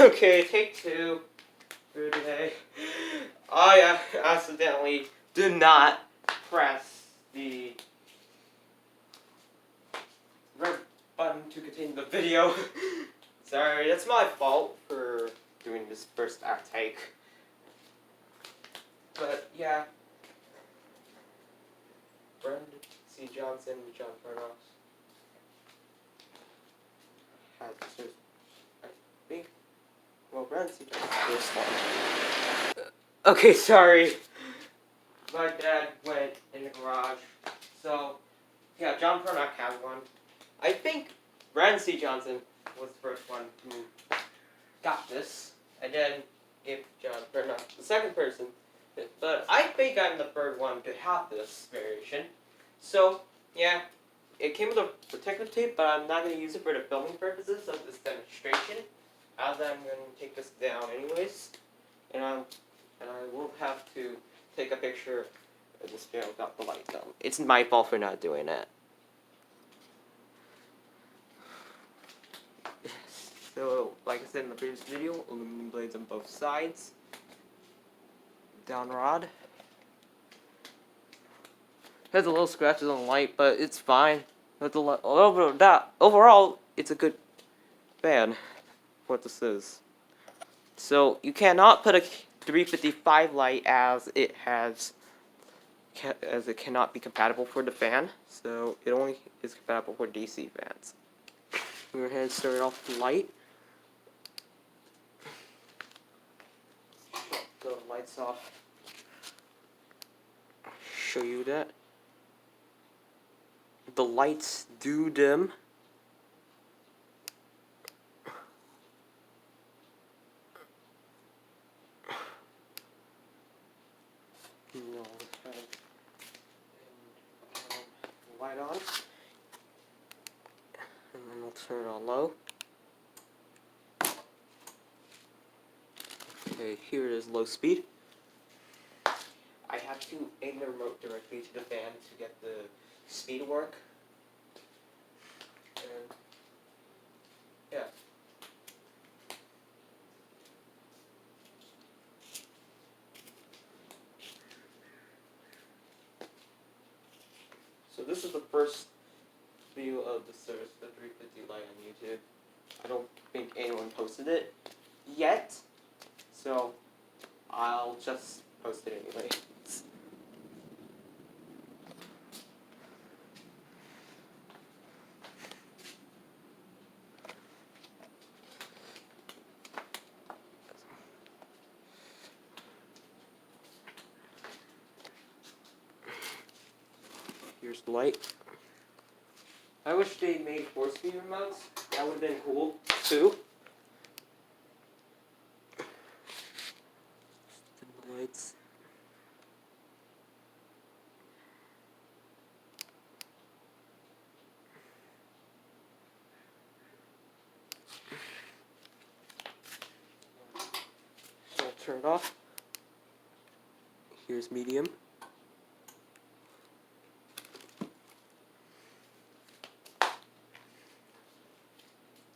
Okay, take two for today. I accidentally did not press the red button to continue the video. Sorry, that's my fault for doing this first outtake. But yeah, Brendan C. Johnson, John Furnos had this, I think. Well, Brendan C. Johnson this one. Okay, sorry. My dad went in the garage. So, yeah, John Furnock has one. I think Ron C. Johnson was the first one who got this, and then gave John Furnock the second person. But I think I'm the third one to have this variation. So, yeah, it came with a protective tape, but I'm not going to use it for the filming purposes of this demonstration, as I'm going to take this down anyways. And I will have to take a picture of this video without the light down. It's my fault for not doing that. So, like I said in the previous video, aluminum blades on both sides. Down rod. Has a little scratches on the light, but it's fine. Overall, it's a good fan. What this is. So you cannot put a 355 light as it cannot be compatible for the fan. So it only is compatible for DC fans. We're going to start off the light. The lights off. Show you that. The lights do dim. No, light on. And then we'll turn it on low. Okay, here it is low speed. I have to aim the remote directly to the fan to get the speed work. And yeah. So this is the first video of the Cirrus, the 350 light on YouTube. I don't think anyone posted it yet, so I'll just post it anyway. Here's the light. I wish they made 4-speed remotes. That would have been cool, too. Dim the lights. So I'll turn it off. Here's medium.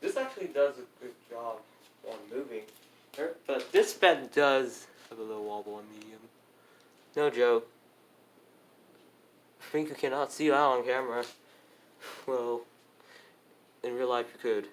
This actually does a good job on moving, but this bed does have a little wobble on medium. No joke. I think you cannot see that on camera. Well, in real life you could.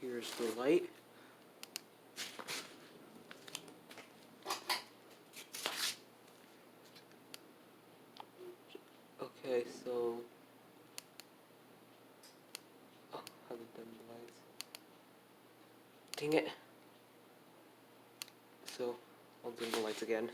Here's the light. Okay, so oh, haven't done the lights. Dang it. So I'll dim the lights again.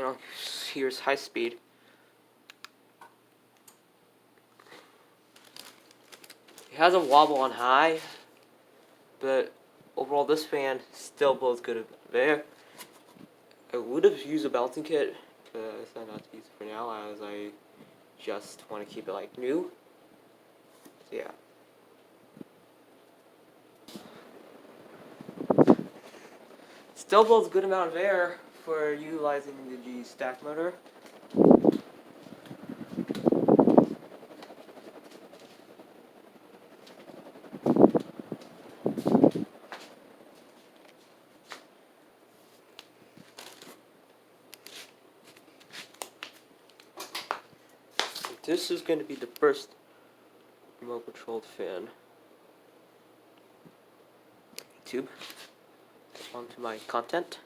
know, here's high speed. It has a wobble on high, but overall this fan still blows good there. I would have used a balancing kit, but I decided not to use it for now, as I just want to keep it like new. So yeah. Still blows a good amount of air for utilizing the G stack motor. This is going to be the first remote controlled fan. YouTube. Onto my content.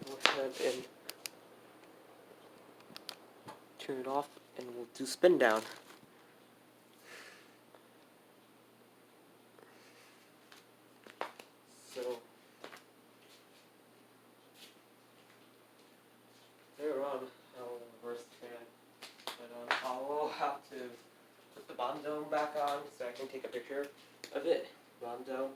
Go ahead and turn it off, and we'll do spin down. So later on, I'll reverse the fan, but I will have to put the bottom dome back on so I can take a picture of it. Bottom dome.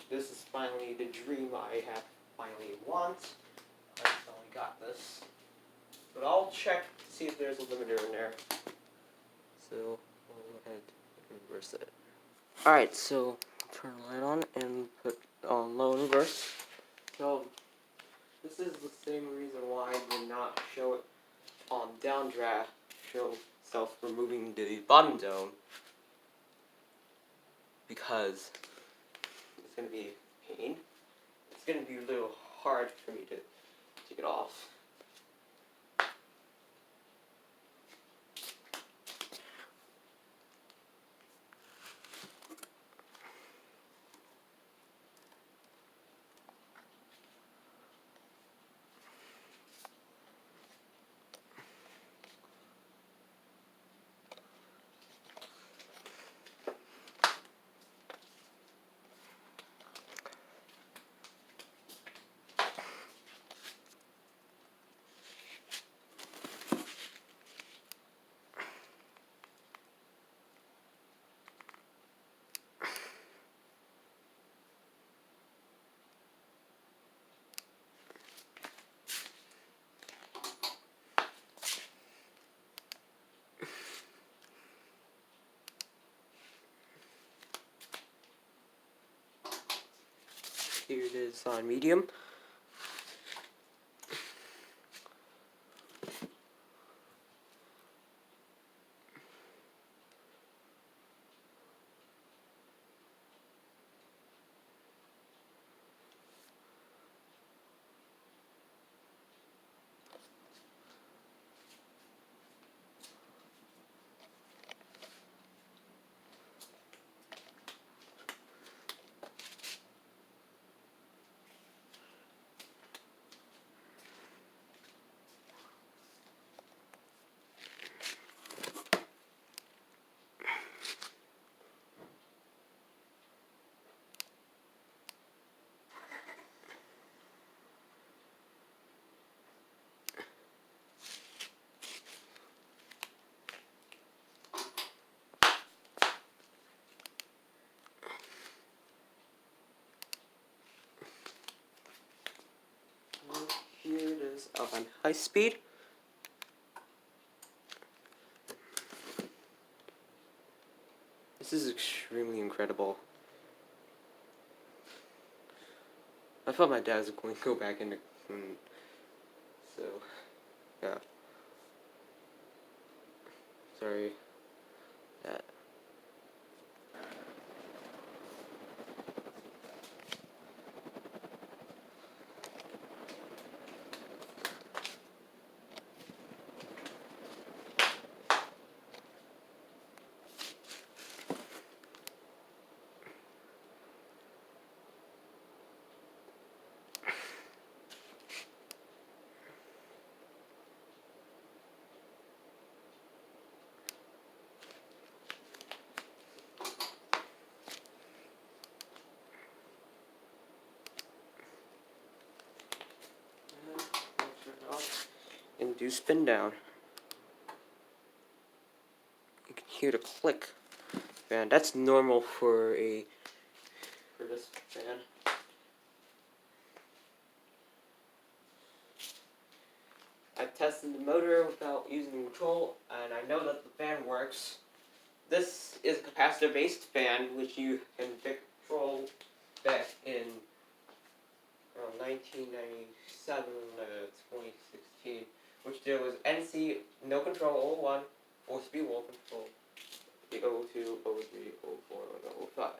This is finally the dream I have finally want. I finally got this. But I'll check to see if there's a limiter in there. So we'll go ahead and reverse it. Alright, so turn the light on and put on low and reverse. So this is the same reason why I did not show it on downdraft, show self removing the bottom dome, because it's going to be a pain. It's going to be a little hard for me to take it off. Here it is on medium. Here it is on high speed. This is extremely incredible. I thought my dad was going to go back into, so yeah. Sorry. That. do spin down. You can hear the click. Man, that's normal for this fan. I've tested the motor without using the control, and I know that the fan works. This is a capacitor-based fan, which you can control back in 1997 to 2016, which there was NC no control 01, or speed wall control, the 02, 03, 04, and 05.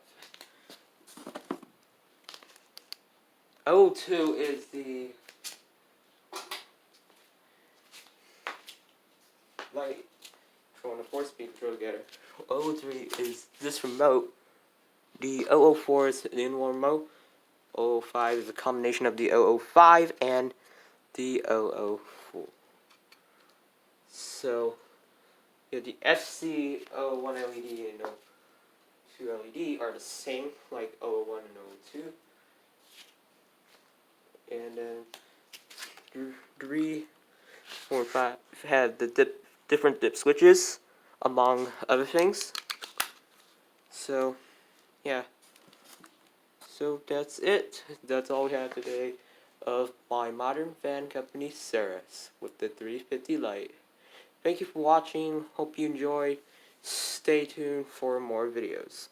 02 is the light control and the 4-speed control together. 03 is this remote. The 004 is the in-one remote. 005 is a combination of the 005 and the 004. So, yeah, the FC01 LED and 02 LED are the same, like 001 and 002. And then 3, 4, and 5 have the different dip switches, among other things. So, yeah. So that's it. That's all we have today of my modern fan company, Cirrus, with the 350 light. Thank you for watching. Hope you enjoyed. Stay tuned for more videos.